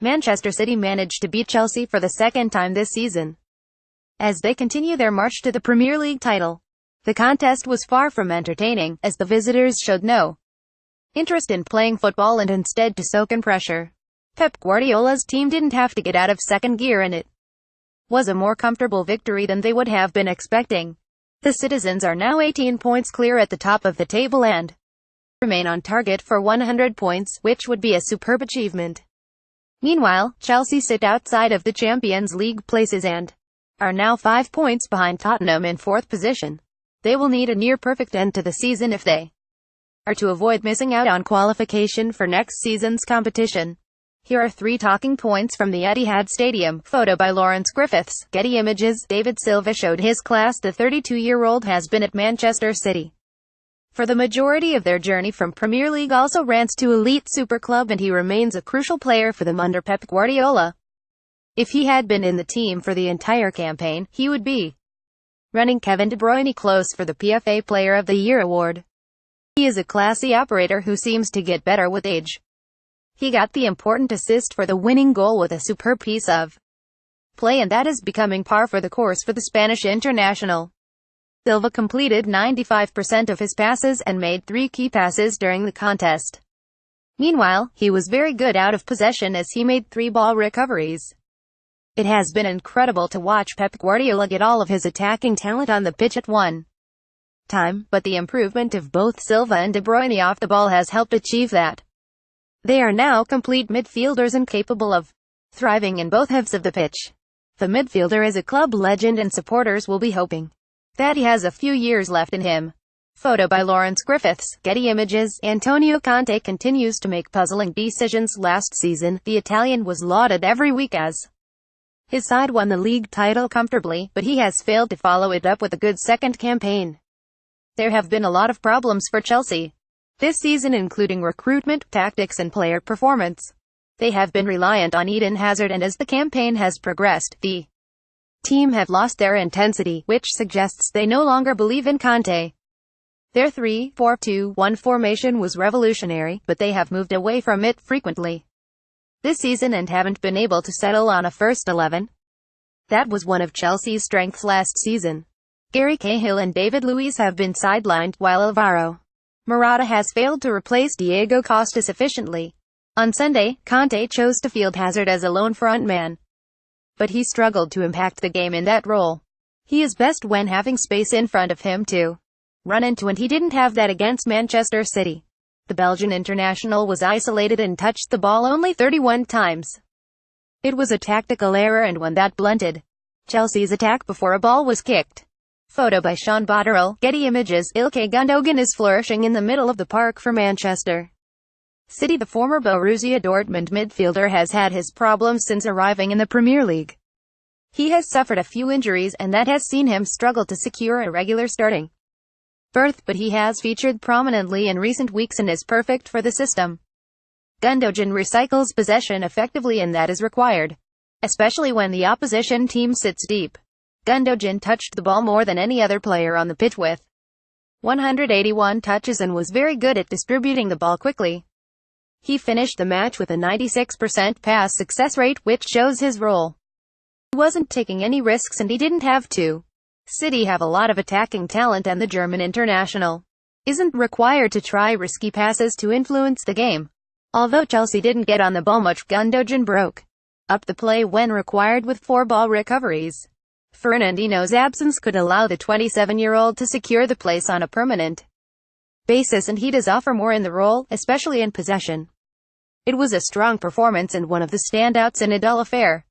Manchester City managed to beat Chelsea for the second time this season, as they continue their march to the Premier League title. The contest was far from entertaining, as the visitors showed no interest in playing football and instead to soak in pressure. Pep Guardiola's team didn't have to get out of second gear, and it was a more comfortable victory than they would have been expecting. The citizens are now 18 points clear at the top of the table and remain on target for 100 points, which would be a superb achievement. Meanwhile, Chelsea sit outside of the Champions League places and are now 5 points behind Tottenham in 4th position. They will need a near-perfect end to the season if they are to avoid missing out on qualification for next season's competition. Here are 3 talking points from the Etihad Stadium. Photo by Lawrence Griffiths. Getty Images. David Silva showed his class. The 32-year-old has been at Manchester City for the majority of their journey from Premier League also rants to elite super club, and he remains a crucial player for them under Pep Guardiola. If he had been in the team for the entire campaign, he would be running Kevin De Bruyne close for the PFA Player of the Year award. He is a classy operator who seems to get better with age. He got the important assist for the winning goal with a superb piece of play, and that is becoming par for the course for the Spanish international. Silva completed 95% of his passes and made 3 key passes during the contest. Meanwhile, he was very good out of possession as he made 3 ball recoveries. It has been incredible to watch Pep Guardiola get all of his attacking talent on the pitch at one time, but the improvement of both Silva and De Bruyne off the ball has helped achieve that. They are now complete midfielders and capable of thriving in both halves of the pitch. The midfielder is a club legend, and supporters will be hoping that he has a few years left in him. Photo by Lawrence Griffiths. Getty Images. Antonio Conte continues to make puzzling decisions. Last season, the Italian was lauded every week as his side won the league title comfortably, but he has failed to follow it up with a good second campaign. There have been a lot of problems for Chelsea this season, including recruitment, tactics and player performance. They have been reliant on Eden Hazard, and as the campaign has progressed, the team have lost their intensity, which suggests they no longer believe in Conte. Their 3-4-2-1 formation was revolutionary, but they have moved away from it frequently this season and haven't been able to settle on a first 11. That was one of Chelsea's strengths last season. Gary Cahill and David Luiz have been sidelined, while Alvaro Morata has failed to replace Diego Costa sufficiently. On Sunday, Conte chose to field Hazard as a lone frontman, but he struggled to impact the game in that role. He is best when having space in front of him to run into, and he didn't have that against Manchester City. The Belgian international was isolated and touched the ball only 31 times. It was a tactical error and one that blunted Chelsea's attack before a ball was kicked. Photo by Sean Botterill. Getty Images. Ilkay Gundogan is flourishing in the middle of the park for Manchester City. The former Borussia Dortmund midfielder has had his problems since arriving in the Premier League. He has suffered a few injuries, and that has seen him struggle to secure a regular starting berth, but he has featured prominently in recent weeks and is perfect for the system. Gundogan recycles possession effectively, and that is required, especially when the opposition team sits deep. Gundogan touched the ball more than any other player on the pitch with 181 touches and was very good at distributing the ball quickly. He finished the match with a 96% pass success rate, which shows his role. He wasn't taking any risks and he didn't have to. City have a lot of attacking talent, and the German international isn't required to try risky passes to influence the game. Although Chelsea didn't get on the ball much, Gundogan broke up the play when required with 4 ball recoveries. Fernandinho's absence could allow the 27-year-old to secure the place on a permanent basis, and he does offer more in the role, especially in possession. It was a strong performance and one of the standouts in a dull affair.